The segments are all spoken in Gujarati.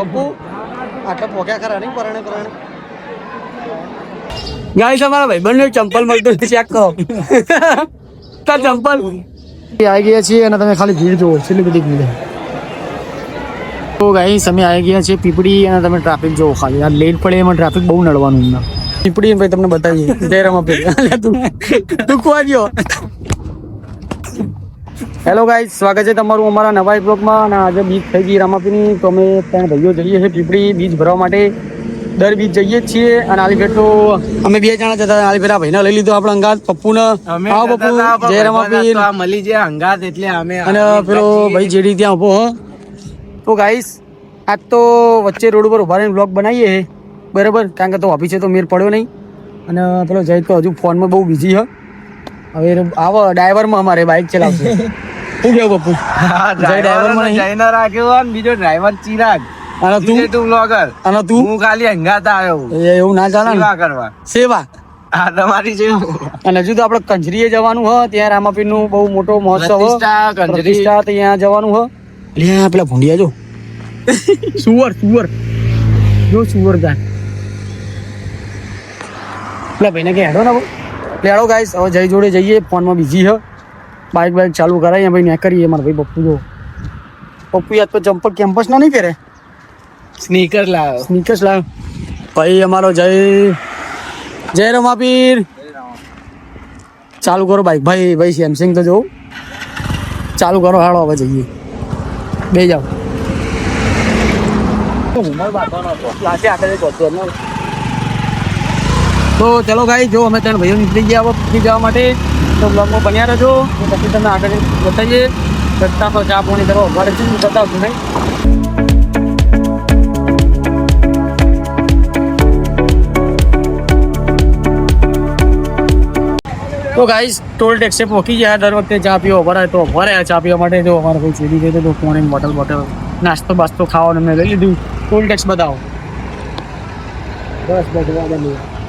પપ્પુ આટલા પોક્યા ખરા નહીં પરણે ગાઈસ અમારા ભાઈબંધને ચંપલ મળતું ચેક કરો તો ચંપલ આવી ગયા છીએ અને તમે ખાલી ભીડ જુઓ કેટલી બધી ભીડ તો ગાઈસ અમે આવી ગયા છીએ પીપળી અને તમે ટ્રાફિક જુઓ ખાલી આ લેટ પડે એમાં ટ્રાફિક બહુ નડવાનું એમના પીપળી ભાઈ તમને બતાવીએ જયરામ તું કોવા ગયો હેલો ગાઈસ સ્વાગત છે તમારું અમારા નવા બ્લોગમાં અને આજે બીચ થઈ ગઈ રામાપીની તો અમે ત્રણ ભાઈઓ જઈએ છીએ પીપળી બીચ ભરવા માટે દર બીચ જઈએ જ છીએ અને આલીફેર તો અમે બે જણા જતા આલીફેર આ ભાઈને લઈ લીધો આપણે અંગાત પપ્પુને આવો પપ્પુ જય રામાપીર મળી જાય અંગાત એટલે અમે અને પેલો ભાઈ જેડી ત્યાં ઉભો હો તો ગાઈસ આજ તો વચ્ચે રોડ ઉપર ઉભા રહીને બ્લોગ બનાવીએ બરાબર કારણ કે તો ઓફિસે તો મેર પડ્યો નહીં અને પેલો જય તો હજુ ફોનમાં બહુ બિઝી હ હવે આવો ડ્રાઈવરમાં અમારે બાઇક ચલાવશે શું કેવું પપ્પુ ડ્રાઈવરમાં જઈને રાખ્યો અને બીજો ડ્રાઈવર ચિરાગ અને તું બ્લોગર અને તું હું ખાલી અંગાત આવ્યો એવું ના ચાલે સેવા કરવા સેવા આ તમારી છે અને હજુ તો આપણે કંજરીએ જવાનું હ ત્યાં રામાપીર નું બહુ મોટો મહોત્સવ પ્રતિષ્ઠા ત્યાં જવાનું હ લે પેલા ભૂંડિયા જો સુવર જો સુવર જાય પેલા ભાઈને કે હેડો ના લેડો ગાઈસ હવે જઈ જોડે જઈએ ફોનમાં બીજી હ બાઇક ચાલુ કરાવીએ ભાઈ ને કરીએ મારા ભાઈ પપ્પુ જો પપ્પુ યાદ તો ચંપલ કેમ્પસ ના નહીં પહેરે સ્નીકર્સ લાવ ભાઈ અમારો જય રમાપીર ચાલુ કરો બાઈક ભાઈ સેમસંગ તો જોઉં ચાલુ કરો હાડો હવે જઈએ બે જાઓ તો ચલો ગાઈ જો અમે ત્રણ ભાઈઓ નીકળી ગયા હવે પીકી જવા માટે તો બ્લોગમાં બન્યા રહેજો પછી તમે આગળ બતાવીએ રસ્તા પર ચા પાણી કરો અમારે શું બતાવશું નહીં તો ગાઈસ ટોલ ટેક્સે પહોંચી ગયા દર વખતે ચા પીવો ભરાય તો ભરાય ચા પીવા માટે જો અમારે કોઈ ચીડી ગઈ તો પાણી બોટલ નાસ્તો બાસ્તો ખાવાનું મેં લઈ લીધું ટોલ ટેક્સ બતાવો બસ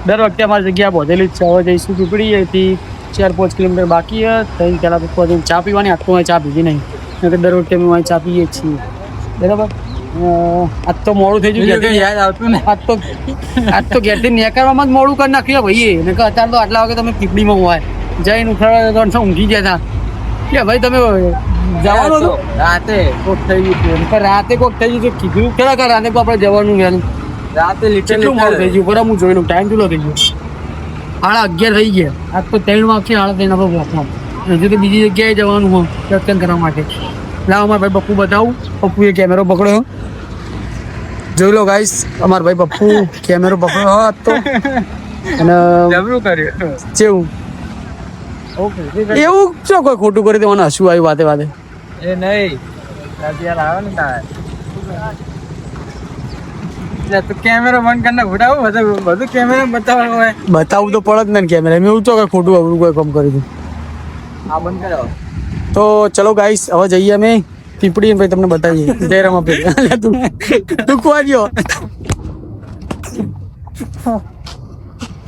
દર વખતે અમારી જગ્યા પહોંચેલી જ છે હવે જઈશું પીપળી અહીંથી 4-5 કિલોમીટર બાકી ત્રણ પહેલાં પહોંચીને ચા પીવાની આખું અહીં ચા પીધી નહીં દર વખતે અમે અહીં ચા પીએ જ છીએ બરાબર આજ તો મોડું થઈ ગયું યાદ આવતું ને આજ તો ઘેરથી નીકળવામાં જ મોડું કરી નાખ્યું ભાઈ ને કે અત્યારે તો આટલા વાગે તમે પીપળીમાં હોય જઈને ઉઠાડવા તો ઊંઘી ગયા હતા કે ભાઈ તમે જવાનું રાતે કોક થઈ ગયું રાતે કોક થઈ ગયું કીધું કેલા કે રાતે આપણે જવાનું વહેલું રાતે કેટલું મોડું થઈ ગયું બરાબર હું જોઈ લઉં ટાઈમ કેટલો થઈ ગયો 11:30 થઈ ગયા આજ તો 3 વાગશે 3:30 આપણે પહોંચવા હજુ તો બીજી જગ્યાએ જવાનું હોય દર્શન કરવા માટે લાવ અમારા ભાઈ પપ્પુ બતાવું પપ્પુએ કેમેરો પકડ્યો જોઈ લો ગાઈસ અમારા ભાઈ પપ્પુ કેમેરો પકડ્યો હોત તો અને જબરું કર્યું કેવું એવું શું કોઈ ખોટું કરી દેવાનું હસવું આવ્યું વાતે એ નહીં આવે ને કેમેરો બંધ કરીને ઉડાવું બધું કેમેરા બતાવવાનું હોય બતાવવું તો પડે જ ને કેમેરા મેં એવું તો કઈ ખોટું અવરું કોઈ કામ કરી દઉં હા બંધ કરાવો તો ચલો ગાઈસ હવે જઈએ અમે પીપળી ભાઈ તમને બતાવીએ જય રામાપીર તું કોવા ગયો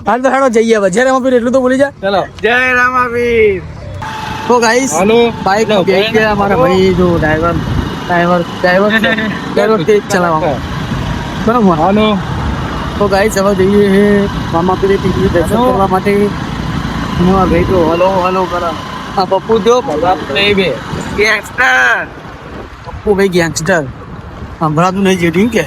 હાલ તો હાડો જઈએ હવે જય રામાપીર એટલું તો બોલી જા ચલો જય રામાપીર તો ગાઈસ બાઈક અમારા ભાઈ જો ડ્રાઈવર તેજ ચલાવવા બરાબર હાલો તો ગાઈસ હવે જઈએ રામાપીર પીપળી દર્શન કરવા માટે ભાઈ તો હલો કરો હા પપ્પુ જો ગેંગસ્ટર પપ્પુ ભાઈ ગેંગસ્ટર સંભળાતું નહીં જેઠી કે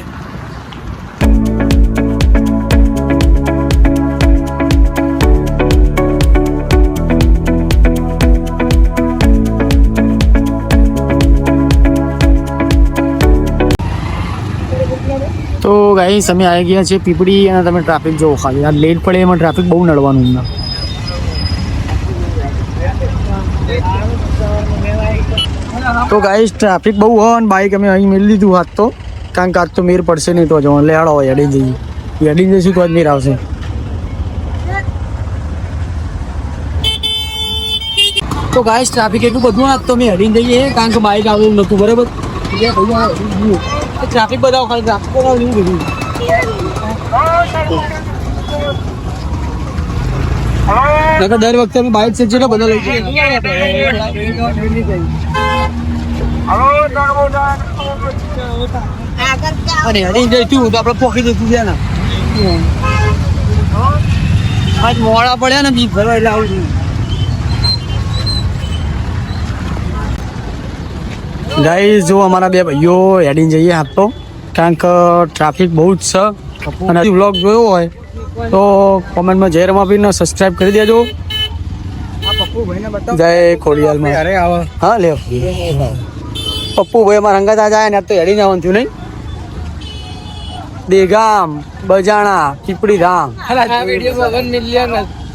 તો ગાઈસ અમે આવી ગયા છીએ પીપળી અને તમે ટ્રાફિક જોવો ખાલી આ લેટ પડે એમાં ટ્રાફિક બહુ નડવાનું એમના તો ગાઈસ ટ્રાફિક બહુ હોય અને બાઈક અમે અહીં મેળવી લીધું હાથ તો કારણ કે આજ તો મેર પડશે નહીં તો જવાનું લેહાડો હોય હેડી જઈશું તો જ મેર આવશે તો ગાઈસ ટ્રાફિક એટલું બધું આજ તો અમે હેડીને જઈએ કારણ કે બાઈક આવેલું નહોતું બરાબર ટ્રાફિક બતાવો ખાલી ટ્રાફિક બતાવો એવું બધું દર વખતે અમે બાઈક છે જેટલો બધા લઈ જઈએ અને હરી જઈશું તો આપણે પોકી જઈશું છે ને આજ મોડા પડ્યા ને બીજ ભરવા એટલે આવું ગાઈસ જો અમારા બે ભાઈઓ હેડીને જઈએ આપ તો કારણ કે ટ્રાફિક બહુ જ છે અને વ્લોગ જોયો હોય તો કોમેન્ટમાં જય રમાપીરને સબસ્ક્રાઇબ કરી દેજો. જય ખોડિયાલમાં. અરે આવો હા લે પપ્પુ ભાઈ અમારા રંગત આ જાય ને તો હેડીને આવવાનું થયું નહીં. દેગામ બજાણા પીપળી ધામ વિડીયો 1 મિલિયન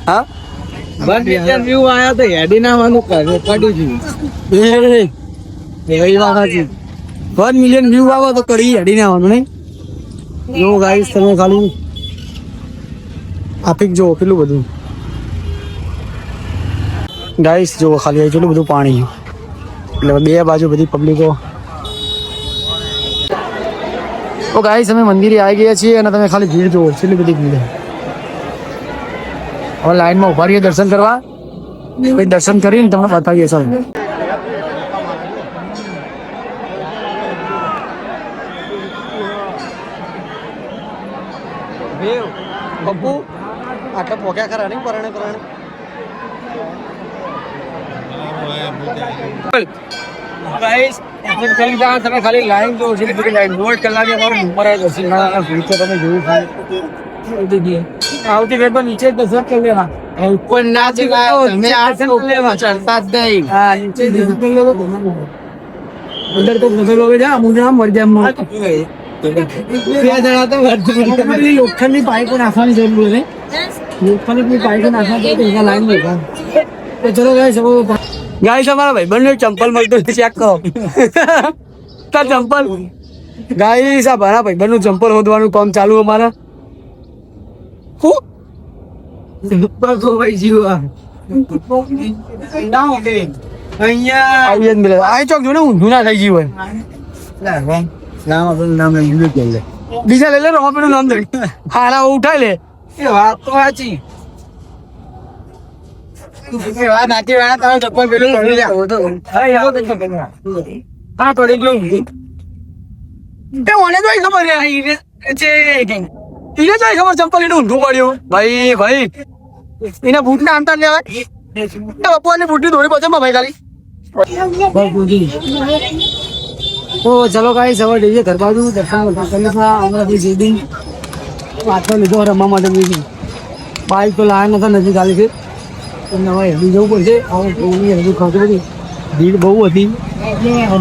હા 1 મિલિયન વ્યૂ આયા તો હેડી નાવાનું પડ્યું છે એવી વાત સાચી 1 મિલિયન વ્યૂ આવે તો કરી હેડીને આવવાનું નહીં. જો ગાઈસ તમે ખાલી ટ્રાફિક જો કેટલું બધું ગાઈસ જો ખાલી કેટલું બધું પાણી એટલે બે બાજુ બધી પબ્લિકો. તો ગાઈસ અમે મંદિરે આવી ગયા છીએ અને તમે ખાલી ભીડ જુઓ કેટલી બધી ભીડ. હવે લાઈનમાં ઉભા રહીએ દર્શન કરવા પછી દર્શન કરીને તમને બતાવીએ સર. પપ્પુ આટલા પોક્યા ખરા નહીં પરણે ગાઈસ તમે ખાલી લાઈન તો છે કે લાઈન નોટ કલાકે અમારો નંબર આવ્યો છે ના ફ્યુચર તમે જોયું આવતી વેટ પર નીચે જ દર્શન કરી લેવા. ઉપર ના જગાયો તમે આ લેવા ચડતા જ નહીં હા નીચે દર્શન કરી લેવો અંદર તો નજર લોગે જા મુજે આમ મર જામ બે જણા તો લોખંડની પાઇપો નાખવાની જરૂર છે. લોખંડની પાઇપો નાખવાની જરૂર છે લાઈન માં. તો ચલો ગાઈસ ગાઈસ અમારા ભાઈબંધને ચંપલ મળતો ચેક કરો તાર ચંપલ ગાઈસ આ મારા ભાઈબંધનું ચંપલ શોધવાનું કામ ચાલુ અમારા. હું અહીંયા આવીએ જ મિલે આ ચોક જો ને ઊંધું ના થઈ ગયું હોય. નામ બીજા લઈ લે રોમાપીનું નામ દઈ હારા ઉઠાઈ લે. એ વાત તો સાચી વાત નાચી વાળા તમે ચપ્પલ પેલું તોડી હા તોડી ગયું એ મને તો ખબર છે એને તો ખબર ચંપલ એને ઊંધું પડ્યું ભાઈ ભાઈ એના બૂટ ના અંતર લેવાય બપોરની બૂટની દોડી પહોંચે ભાઈ ખાલી. તો ચલો ગાઈસ હવે જઈએ ઘર બાજુ દર્શન પાછળ લીધો રમવા માટે બીજી બાઈક તો લાયા નતા નજીક આવી છે તમને હવે હેડી જવું પડશે. હજુ ખબર નથી ભીડ બહુ હતી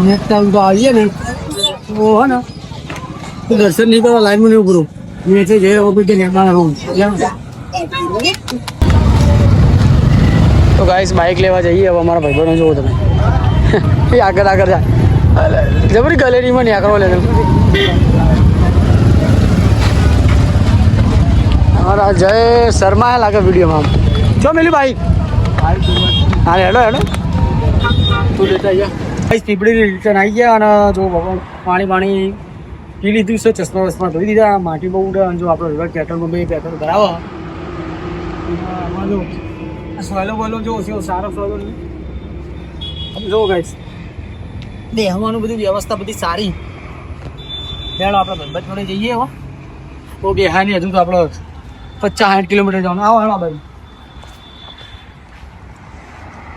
નેક્સ્ટ ટાઈમ તો આવીએ ને તો હે ને તો દર્શન નહીં કરવા લાઈનમાં નહીં પૂરું મેં છે જઈ રહ્યો કે તો ગાઈસ બાઇક લેવા જઈએ હવે અમારા ભાઈબંધો જોવો તમે એ આગળ જાય જબરી ગેલેરીમાં નહીં આકરો લે અમારા જય શર્મા લાગે વિડીયોમાં જો મેલી બાઈક હા હેડો તું લેતા ગયા પીપળી રિટર્ન આવી ગયા અને જો પાણી પી લીધું છે ચશ્મા ધોઈ દીધા માટી બહુ ઉડે અને જો આપણો રિવર પેટ્રોલમાં બે પેટ્રોલ ભરાવો સોયલો બોયલો જો સારો સોયલો નહીં જો ગાઈસ બેહવાનું બધી વ્યવસ્થા બધી સારી. ચાલો આપણે બંધ જોડે જઈએ હો તો બેહાની હજુ તો આપણે 50-60 કિલોમીટર જવાનું આવો હાલો ભાઈ.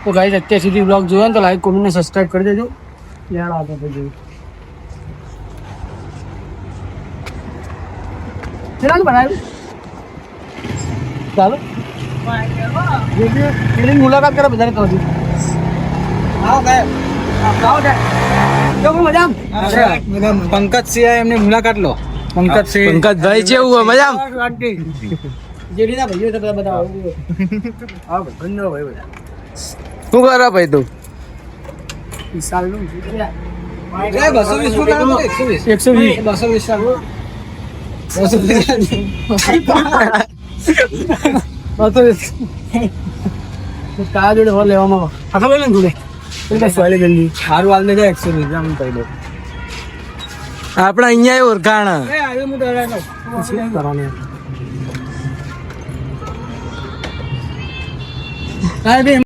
તો ગાઈસ અત્યાર સુધી બ્લોગ જોયો ને તો લાઈક કોમેન્ટ ને સબસ્ક્રાઇબ કરી દેજો. ચાલો આપણે તો જોઈએ ચલો બનાવ્યું ચાલો એની મુલાકાત કરે બધાને કહું છું. પંકજ સિંહ એમની મુલાકાત લો. પંકજભાઈ કેવું હોય મજામાં? જેડીના ભાઈઓ તો બધા હા ભાઈ બધા શું કરે ભાઈ તું? 120 કા જોડે હો લેવામાં આખા બોલે ને જોડે સારું હાલ ને જાય 120 આમ કહી દો આપણા અહીંયા ઓળખાણ કાંઈ